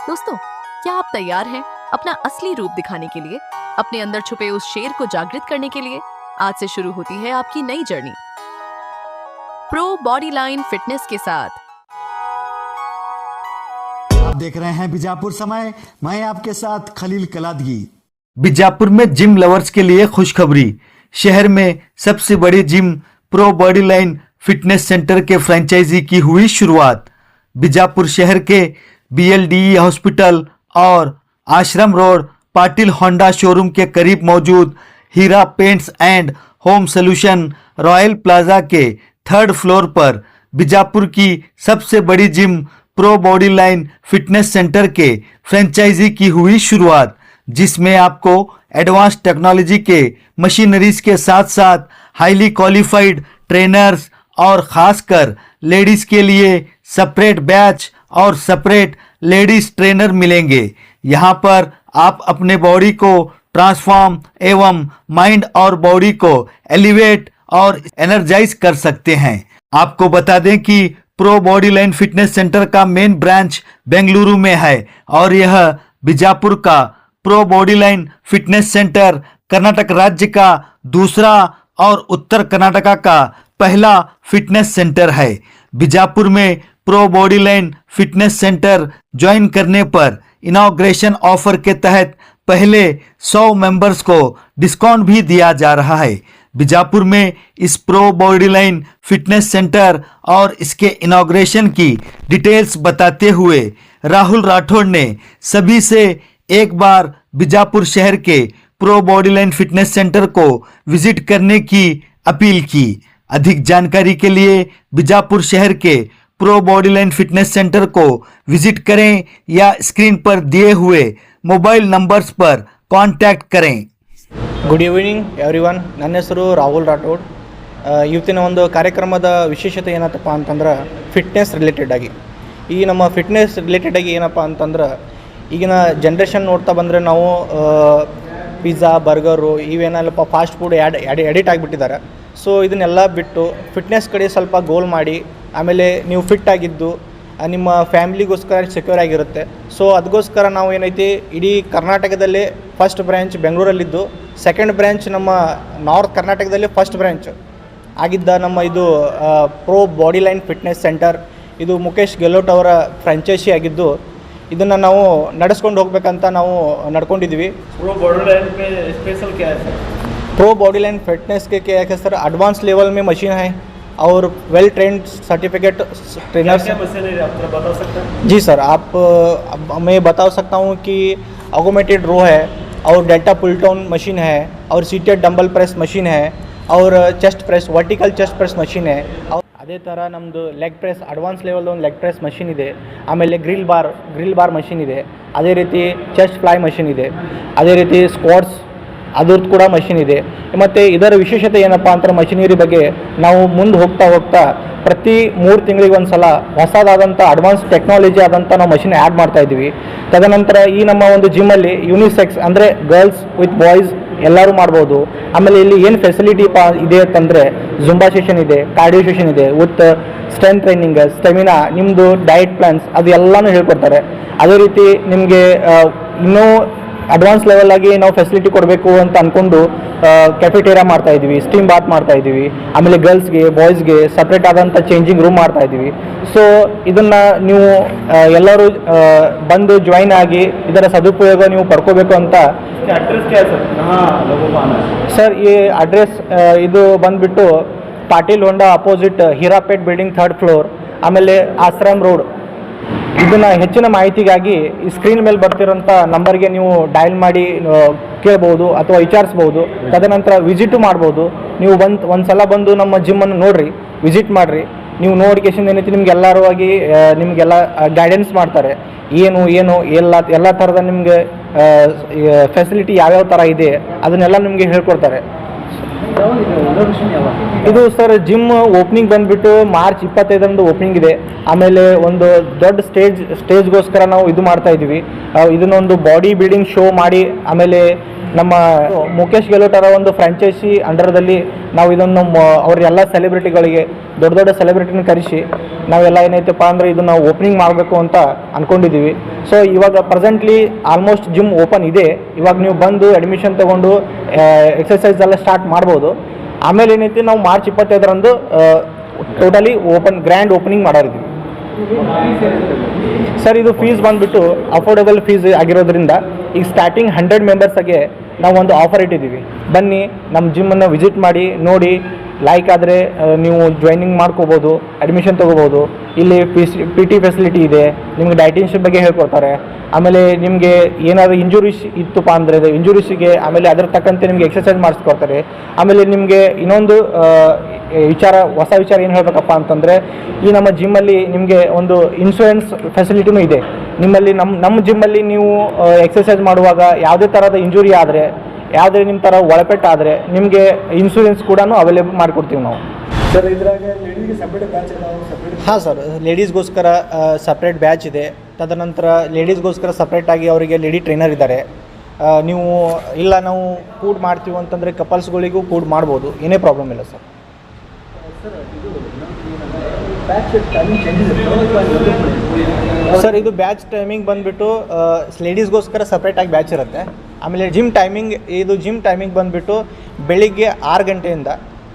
दोस्तों, क्या आप तैयार हैं अपना असली रूप दिखाने के लिए, अपने अंदर छुपे उस शेर को जागृत करने के लिए? आज से शुरू होती है आपकी नई journey pro body line fitness के साथ। आप देख रहे हैं बीजापुर समय, मैं आपके साथ खलील कलादगी। बीजापुर में जिम लवर्स के लिए खुशखबरी। शहर में सबसे बड़ी gym pro body line fitness centre के फ्रेंचाइजी की हुई शुरुआत। बीजापुर शहर के बीएलडीई हॉस्पिटल और आश्रम रोड पाटिल होंडा शोरूम के करीब मौजूद Heera paints and home solution royal plaza के 3rd फ्लोर पर बीजापुर की सबसे बड़ी gym pro body line fitness centre के फ्रेंचाइजी की हुई शुरुआत, जिसमें आपको एडवांस टेक्नोलॉजी के मशीनरीज के साथ साथ हाईली क्वालिफाइड ट्रेनर्स और खासकर लेडीज के लिए सेपरेट बैच और सेपरेट लेडीज ट्रेनर मिलेंगे। यहाँ पर आप अपने बॉडी को ट्रांसफॉर्म एवं माइंड और बॉडी को एलिवेट और एनर्जाइज कर सकते हैं। आपको बता दें कि pro body line fitness centre का मेन ब्रांच बेंगलुरु में है और यह बीजापुर का pro body line fitness centre Karnataka राज्य का दूसरा और उत्तर कर्नाटका का पहला फिटनेस सेंटर है। बीजापुर में pro body line fitness centre join करने पर इनॉग्रेशन ऑफर के तहत पहले 100 मेंबर्स को डिस्काउंट भी दिया जा रहा है। बीजापुर में इस pro body line fitness centre और इसके इनॉग्रेशन की डिटेल्स बताते हुए राहुल राठौड़ ने सभी से एक बार बीजापुर शहर के pro body line fitness centre को विजिट करने की अपील की। अधिक जानकारी के लिए बीजापुर शहर के pro body line fitness centre को विजिट करें या स्क्रीन पर दिए हुए मोबाइल नंबर्स पर कांटेक्ट करें। ಗುಡ್ ಈವ್ನಿಂಗ್ ಎವ್ರಿವನ್, ನನ್ನ ಹೆಸರು ರಾಹುಲ್ ರಾಠೋಡ್. ಇವತ್ತಿನ ಒಂದು ಕಾರ್ಯಕ್ರಮದ ವಿಶೇಷತೆ ಏನಪ್ಪ ಅಂತಂದ್ರೆ ಫಿಟ್ನೆಸ್ ರಿಲೇಟೆಡಾಗಿ. ಈ ನಮ್ಮ ಫಿಟ್ನೆಸ್ ರಿಲೇಟೆಡಾಗಿ ಏನಪ್ಪ ಅಂತಂದ್ರೆ ಈಗಿನ ಜನ್ರೇಷನ್ ನೋಡ್ತಾ ಬಂದರೆ ನಾವು ಪಿಜ್ಜಾ ಬರ್ಗರು ಇವೇನಲ್ಲಪ್ಪ ಫಾಸ್ಟ್ ಫುಡ್ ಎಡಿಟ್ ಆಗಿಬಿಟ್ಟಿದ್ದಾರೆ. ಸೊ ಇದನ್ನೆಲ್ಲ ಬಿಟ್ಟು ಫಿಟ್ನೆಸ್ ಕಡೆ ಸ್ವಲ್ಪ ಗೋಲ್ ಮಾಡಿ ಆಮೇಲೆ ನೀವು ಫಿಟ್ ಆಗಿದ್ದು ನಿಮ್ಮ ಫ್ಯಾಮಿಲಿಗೋಸ್ಕರ ಸೆಕ್ಯೂರ್ ಆಗಿರುತ್ತೆ. ಸೊ ಅದಕ್ಕೋಸ್ಕರ ನಾವು ಏನೈತಿ ಇಡೀ ಕರ್ನಾಟಕದಲ್ಲೇ ಫಸ್ಟ್ ಬ್ರ್ಯಾಂಚ್ ಬೆಂಗಳೂರಲ್ಲಿದ್ದು, ಸೆಕೆಂಡ್ ಬ್ರ್ಯಾಂಚ್ ನಮ್ಮ ನಾರ್ತ್ ಕರ್ನಾಟಕದಲ್ಲಿ ಫಸ್ಟ್ ಬ್ರ್ಯಾಂಚ್ ಆಗಿದ್ದ ನಮ್ಮ ಇದು pro body line fitness centre. ಇದು ಮುಖೇಶ್ ಗೆಹ್ಲೋಟ್ ಅವರ ಫ್ರಾಂಚೈಸಿ ಆಗಿದ್ದು ಇದನ್ನು ನಾವು ನಡೆಸ್ಕೊಂಡು ಹೋಗ್ಬೇಕಂತ ನಾವು ನಡ್ಕೊಂಡಿದ್ವಿ. प्रो बॉडी लाइन फिटनेस के क्या है सर, एडवांस लेवल में मशीन है और वेल ट्रेंड सर्टिफिकेट ट्रेनर्स बता सकते हैं? जी सर, मैं बता सकता हूँ कि ऑटोमेटेड रो है और डेल्टा पुल डाउन मशीन है और सीटेड डंबल प्रेस मशीन है और chest press vertical chest press machine है. ಅದೇ ಥರ ನಮ್ಮದು ಲೆಗ್ ಪ್ರೆಸ್ ಅಡ್ವಾನ್ಸ್ ಲೆವೆಲ್ದು ಒಂದು ಲೆಗ್ ಪ್ರೆಸ್ ಮಷೀನ್ ಇದೆ. ಆಮೇಲೆ ಗ್ರಿಲ್ ಬಾರ್ ಮಷೀನ್ ಇದೆ. ಅದೇ ರೀತಿ ಚೆಸ್ಟ್ ಫ್ಲೈ ಮಷೀನ್ ಇದೆ. ಅದೇ ರೀತಿ ಸ್ಕ್ವಾಟ್ಸ್ ಅದ್ರದ್ದು ಕೂಡ ಮಷೀನ್ ಇದೆ. ಮತ್ತು ಇದರ ವಿಶೇಷತೆ ಏನಪ್ಪ ಅಂತಾರೆ, ಮಷಿನರಿ ಬಗ್ಗೆ ನಾವು ಮುಂದೆ ಹೋಗ್ತಾ ಪ್ರತಿ 3 ತಿಂಗಳಿಗೆ ಒಂದು ಸಲ ಹೊಸದಾದಂಥ ಅಡ್ವಾನ್ಸ್ ಟೆಕ್ನಾಲಜಿ ಆದಂಥ ನಾವು ಮಷಿನ್ ಆ್ಯಡ್ ಮಾಡ್ತಾಯಿದ್ದೀವಿ. ತದನಂತರ ಈ ನಮ್ಮ ಒಂದು ಜಿಮ್ಮಲ್ಲಿ ಯೂನಿಸೆಕ್ಸ್ ಅಂದರೆ ಗರ್ಲ್ಸ್ ವಿತ್ ಬಾಯ್ಸ್ ಎಲ್ಲರೂ ಮಾಡ್ಬೋದು. ಆಮೇಲೆ ಇಲ್ಲಿ ಏನು ಫೆಸಿಲಿಟಿ ಇದೆ ಅಂತಂದರೆ ಜುಂಬಾ ಸೆಷನ್ ಇದೆ, ಕಾರ್ಡಿಯೋ ಸೆಷನ್ ಇದೆ, ವಿತ್ ಸ್ಟ್ರೆಂತ್ ಟ್ರೈನಿಂಗ್, ಸ್ಟೆಮಿನಾ, ನಿಮ್ಮದು ಡಯಟ್ ಪ್ಲಾನ್ಸ್ ಅದು ಎಲ್ಲನೂ ಹೇಳ್ಕೊಡ್ತಾರೆ. ಅದೇ ರೀತಿ ನಿಮಗೆ ಇನ್ನೂ ಅಡ್ವಾನ್ಸ್ ಲೆವೆಲ್ ಆಗಿ ನಾವು ಫೆಸಿಲಿಟಿ ಕೊಡಬೇಕು ಅಂತ ಅಂದ್ಕೊಂಡು ಕೆಫೆಟೇರಿಯಾ ಮಾಡ್ತಾಯಿದ್ದೀವಿ, ಸ್ಟೀಮ್ ಬಾತ್ ಮಾಡ್ತಾಯಿದ್ದೀವಿ. ಆಮೇಲೆ ಗರ್ಲ್ಸ್ಗೆ ಬಾಯ್ಸ್ಗೆ ಸಪ್ರೇಟ್ ಆದಂಥ ಚೇಂಜಿಂಗ್ ರೂಮ್ ಮಾಡ್ತಾಯಿದ್ದೀವಿ. ಸೊ ಇದನ್ನು ನೀವು ಎಲ್ಲರೂ ಬಂದು ಜಾಯಿನ್ ಆಗಿ ಇದರ ಸದುಪಯೋಗ ನೀವು ಪಡ್ಕೋಬೇಕು ಅಂತ. ಅಡ್ರೆಸ್ ಕ್ಯಾ ಸರ್? ಈ ಅಡ್ರೆಸ್ ಇದು ಬಂದುಬಿಟ್ಟು ಪಾಟೀಲ್ ಹೋಂಡಾ ಅಪೋಸಿಟ್ ಹೀರಾಪೇಟ್ ಬಿಲ್ಡಿಂಗ್ 3rd ಫ್ಲೋರ್, ಆಮೇಲೆ ಆಶ್ರಮ್ ರೋಡ್. ಇದನ್ನು ಹೆಚ್ಚಿನ ಮಾಹಿತಿಗಾಗಿ ಈ ಸ್ಕ್ರೀನ್ ಮೇಲೆ ಬರ್ತಿರೋಂಥ ನಂಬರ್ಗೆ ನೀವು ಡಯಲ್ ಮಾಡಿ ಕೇಳ್ಬೋದು ಅಥವಾ ವಿಚಾರಿಸ್ಬೋದು. ತದನಂತರ ವಿಸಿಟು ಮಾಡ್ಬೋದು. ನೀವು ಒಂದು ಸಲ ಬಂದು ನಮ್ಮ ಜಿಮ್ಮನ್ನು ನೋಡಿರಿ, ವಿಸಿಟ್ ಮಾಡಿರಿ. ನೀವು ನೋಡಿಕೇಶನ್ ಏನೈತಿ ನಿಮ್ಗೆಲ್ಲರೂ ಆಗಿ ನಿಮಗೆಲ್ಲ ಗೈಡೆನ್ಸ್ ಮಾಡ್ತಾರೆ. ಏನು ಎಲ್ಲ ಥರದ ನಿಮಗೆ ಫೆಸಿಲಿಟಿ ಯಾವ್ಯಾವ ಥರ ಇದೆ ಅದನ್ನೆಲ್ಲ ನಿಮಗೆ ಹೇಳ್ಕೊಡ್ತಾರೆ. ಇದು ಸರ್ ಜಿಮ್ ಓಪನಿಂಗ್ ಬಂದುಬಿಟ್ಟು ಮಾರ್ಚ್ 25ರಂದು ಓಪನಿಂಗ್ ಇದೆ. ಆಮೇಲೆ ಒಂದು ದೊಡ್ಡ ಸ್ಟೇಜ್ಗೋಸ್ಕರ ನಾವು ಇದು ಮಾಡ್ತಾಯಿದ್ದೀವಿ. ಇದನ್ನೊಂದು ಬಾಡಿ ಬಿಲ್ಡಿಂಗ್ ಶೋ ಮಾಡಿ ಆಮೇಲೆ ನಮ್ಮ ಮುಖೇಶ್ ಗೆಹ್ಲೋಟ್ ಅವರ ಒಂದು ಫ್ರಾಂಚೈಸಿ ಅಂಡರ್ದಲ್ಲಿ ನಾವು ಇದನ್ನು ಅವರೆಲ್ಲ ಸೆಲೆಬ್ರಿಟಿಗಳಿಗೆ ದೊಡ್ಡ ದೊಡ್ಡ ಸೆಲೆಬ್ರಿಟಿನ ಕರೆಸಿ ನಾವೆಲ್ಲ ಏನೈತಪ್ಪ ಅಂದರೆ ಇದನ್ನು ನಾವು ಓಪನಿಂಗ್ ಮಾಡಬೇಕು ಅಂತ ಅಂದ್ಕೊಂಡಿದ್ದೀವಿ. ಸೊ ಇವಾಗ ಪ್ರೆಸೆಂಟ್ಲಿ ಆಲ್ಮೋಸ್ಟ್ ಜಿಮ್ ಓಪನ್ ಇದೆ. ಇವಾಗ ನೀವು ಬಂದು ಅಡ್ಮಿಷನ್ ತೊಗೊಂಡು ಎಕ್ಸಸೈಸ್ ಎಲ್ಲ ಸ್ಟಾರ್ಟ್ ಮಾಡ್ಬೋದು. ಆಮೇಲೆ ಏನೈತಿ ನಾವು ಮಾರ್ಚ್ 25ರಂದು ಟೋಟಲಿ ಗ್ರ್ಯಾಂಡ್ ಓಪನಿಂಗ್ ಮಾಡೋರಿದ್ದೀವಿ. ಸರ್ ಇದು ಫೀಸ್ ಬಂದುಬಿಟ್ಟು ಅಫೋರ್ಡೆಬಲ್ ಫೀಸ್ ಆಗಿರೋದ್ರಿಂದ ಈಗ ಸ್ಟಾರ್ಟಿಂಗ್ 100 ಮೆಂಬರ್ಸಾಗೆ ನಾವು ಒಂದು ಆಫರ್ ಇಟ್ಟಿದ್ದೀವಿ. ಬನ್ನಿ ನಮ್ಮ ಜಿಮ್ಮನ್ನು ವಿಸಿಟ್ ಮಾಡಿ ನೋಡಿ, ಲೈಕ್ ಆದರೆ ನೀವು ಜಾಯ್ನಿಂಗ್ ಮಾಡ್ಕೋಬೋದು, ಅಡ್ಮಿಷನ್ ತೊಗೋಬೋದು. ಇಲ್ಲಿ ಪಿ ಟಿ ಫೆಸಿಲಿಟಿ ಇದೆ, ನಿಮಗೆ ಡೈಟಿಷಿಯನ್ ಬಗ್ಗೆ ಹೇಳ್ಕೊಡ್ತಾರೆ. ಆಮೇಲೆ ನಿಮಗೆ ಏನಾದರೂ ಇಂಜುರೀಸ್ ಇತ್ತಪ್ಪ ಅಂದರೆ ಇಂಜುರೀಸಿಗೆ ಆಮೇಲೆ ಅದರ ತಕ್ಕಂತೆ ನಿಮಗೆ ಎಕ್ಸಸೈಸ್ ಮಾಡಿಸ್ಕೊಡ್ತಾರೆ. ಆಮೇಲೆ ನಿಮಗೆ ಇನ್ನೊಂದು ಹೊಸ ವಿಚಾರ ಏನು ಹೇಳಬೇಕಪ್ಪ ಅಂತಂದರೆ, ಈ ನಮ್ಮ ಜಿಮ್ಮಲ್ಲಿ ನಿಮಗೆ ಒಂದು ಇನ್ಶೂರೆನ್ಸ್ ಫೆಸಿಲಿಟಿನೂ ಇದೆ. ನಮ್ಮ ಜಿಮ್ಮಲ್ಲಿ ನೀವು ಎಕ್ಸಸೈಸ್ ಮಾಡುವಾಗ ಯಾವುದೇ ಥರದ ಇಂಜುರಿ ಆದರೆ, ಯಾವುದೇ ನಿಮ್ಮ ಥರ ಒಳಪೆಟ್ಟಾದರೆ ನಿಮಗೆ ಇನ್ಶೂರೆನ್ಸ್ ಕೂಡ ಅವೈಲೇಬಲ್ ಮಾಡಿಕೊಡ್ತೀವಿ ನಾವು. ಸರ್ ಇದ್ರಾಗ ಲೇಡೀಸ್ಗೆ ಸಪ್ರೇಟ್ ಬ್ಯಾಚ್ ಇದಾವೆ, ಸಪ್ರೇಟ್? ಹಾಂ ಸರ್, ಲೇಡೀಸ್ಗೋಸ್ಕರ ಸಪ್ರೇಟ್ ಬ್ಯಾಚ್ ಇದೆ. ತದನಂತರ ಲೇಡೀಸ್ಗೋಸ್ಕರ ಸಪ್ರೇಟಾಗಿ ಅವರಿಗೆ ಲೇಡಿ ಟ್ರೈನರ್ ಇದ್ದಾರೆ. ನೀವು ಇಲ್ಲ ನಾವು ಕೂಡ್ ಮಾಡ್ತೀವಿ ಅಂತಂದರೆ ಕಪಲ್ಸ್ಗಳಿಗೂ ಕೂಡ್ ಮಾಡ್ಬೋದು, ಏನೇ ಪ್ರಾಬ್ಲಮ್ ಇಲ್ಲ ಸರ್. ಸರ್ ಇದು ಬ್ಯಾಚ್ ಟೈಮಿಂಗ್ ಬಂದುಬಿಟ್ಟು ಲೇಡೀಸ್ಗೋಸ್ಕರ ಸಪ್ರೇಟಾಗಿ ಬ್ಯಾಚ್ ಇರುತ್ತೆ. ಆಮೇಲೆ ಜಿಮ್ ಟೈಮಿಂಗ್ ಬಂದುಬಿಟ್ಟು ಬೆಳಿಗ್ಗೆ 6 ಗಂಟೆಯಿಂದ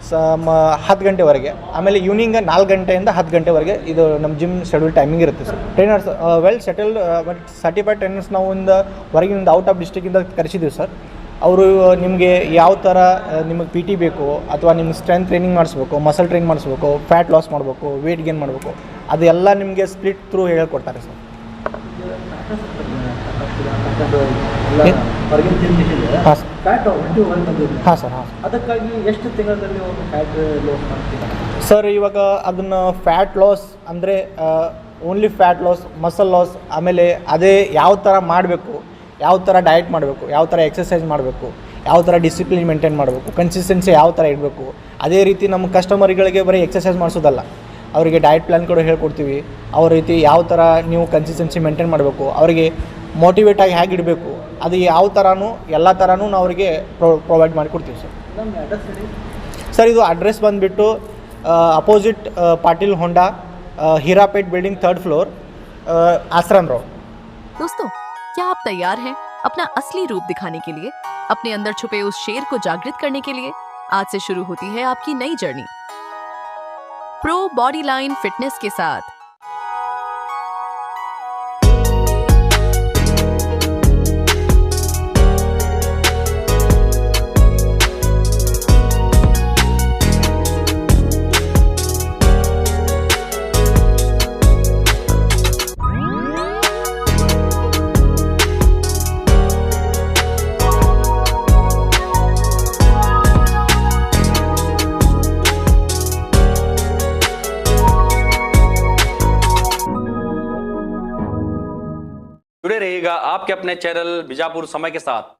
10 ಗಂಟೆವರೆಗೆ, ಆಮೇಲೆ ಈವ್ನಿಂಗ್ 4 ಗಂಟೆಯಿಂದ 10 ಗಂಟೆವರೆಗೆ ಇದು ನಮ್ಮ ಜಿಮ್ ಶೆಡ್ಯೂಲ್ ಟೈಮಿಂಗ್ ಇರುತ್ತೆ sir. Trainers well settled but certified trainers ನಾವು ಹೊರಗಿನಿಂದ ಔಟ್ ಆಫ್ ಡಿಸ್ಟ್ರಿಕ್ಕಿಂದ ಕರೆಸಿದ್ದೀವಿ ಸರ್. ಅವರು ನಿಮಗೆ ಯಾವ ಥರ ನಿಮಗೆ ಪಿ ಟಿ ಬೇಕು, ಅಥವಾ ನಿಮ್ಗೆ ಸ್ಟ್ರೆಂತ್ ಟ್ರೈನಿಂಗ್ ಮಾಡಿಸ್ಬೇಕು, ಮಸಲ್ ಟ್ರೈನ್ ಮಾಡಿಸ್ಬೇಕು, ಫ್ಯಾಟ್ ಲಾಸ್ ಮಾಡಬೇಕು, ವೇಟ್ ಗೇನ್ ಮಾಡಬೇಕು, ಅದೆಲ್ಲ ನಿಮಗೆ ಸ್ಪ್ಲಿಟ್ ಥ್ರೂ ಹೇಳ್ಕೊಡ್ತಾರೆ ಸರ್. ಹಾಂ ಸರ್. ಅದಕ್ಕಾಗಿ ಎಷ್ಟು ತಿಂಗಳಲ್ಲಿ ಒಂದು ಫ್ಯಾಟ್ ಲಾಸ್ ಮಾಡ್ತೀವಿ ಸರ್? ಇವಾಗ ಅದನ್ನು ಫ್ಯಾಟ್ ಲಾಸ್ ಅಂದರೆ only fat loss, muscle loss, ಆಮೇಲೆ ಅದೇ ಯಾವ ಥರ ಮಾಡಬೇಕು, ಯಾವ ಥರ ಡಯಟ್ ಮಾಡಬೇಕು, ಯಾವ ಥರ ಎಕ್ಸಸೈಸ್ ಮಾಡಬೇಕು, ಯಾವ ಥರ ಡಿಸಿಪ್ಲಿನ್ ಮೇಂಟೈನ್ ಮಾಡಬೇಕು, ಕನ್ಸಿಸ್ಟೆನ್ಸಿ ಯಾವ ಥರ ಇಡಬೇಕು. ಅದೇ ರೀತಿ ನಮ್ಮ ಕಸ್ಟಮರ್ಗಳಿಗೆ ಬರೀ ಎಕ್ಸಸೈಸ್ ಮಾಡಿಸೋದಲ್ಲ, ಅವರಿಗೆ ಡಯಟ್ ಪ್ಲ್ಯಾನ್ ಕೂಡ ಹೇಳ್ಕೊಡ್ತೀವಿ. ಅವ್ರ ರೀತಿ ಯಾವ ಥರ ನೀವು ಕನ್ಸಿಸ್ಟೆನ್ಸಿ ಮೇಂಟೈನ್ ಮಾಡಬೇಕು, ಅವರಿಗೆ ಮೋಟಿವೇಟಾಗಿ ಹೇಗೆ ಇಡಬೇಕು, ಅದು ಯಾವ ಥರನೂ ಎಲ್ಲ ಥರನೂ ನಾವು ಅವರಿಗೆ ಪ್ರೊವೈಡ್ ಮಾಡಿಕೊಡ್ತೀವಿ ಸರ್. ಸರ್ ಇದು ಅಡ್ರೆಸ್ ಬಂದುಬಿಟ್ಟು ಅಪೋಸಿಟ್ ಪಾಟೀಲ್ ಹೋಂಡಾ, हीरापेट बिल्डिंग 3rd फ्लोर, आश्रम रोड. दोस्तों, क्या आप तैयार हैं अपना असली रूप दिखाने के लिए, अपने अंदर छुपे उस शेर को जागृत करने के लिए? आज से शुरू होती है आपकी नई journey pro body line fitness के साथ. जुड़े रहिएगा आपके अपने चैनल बीजापुर समय के साथ.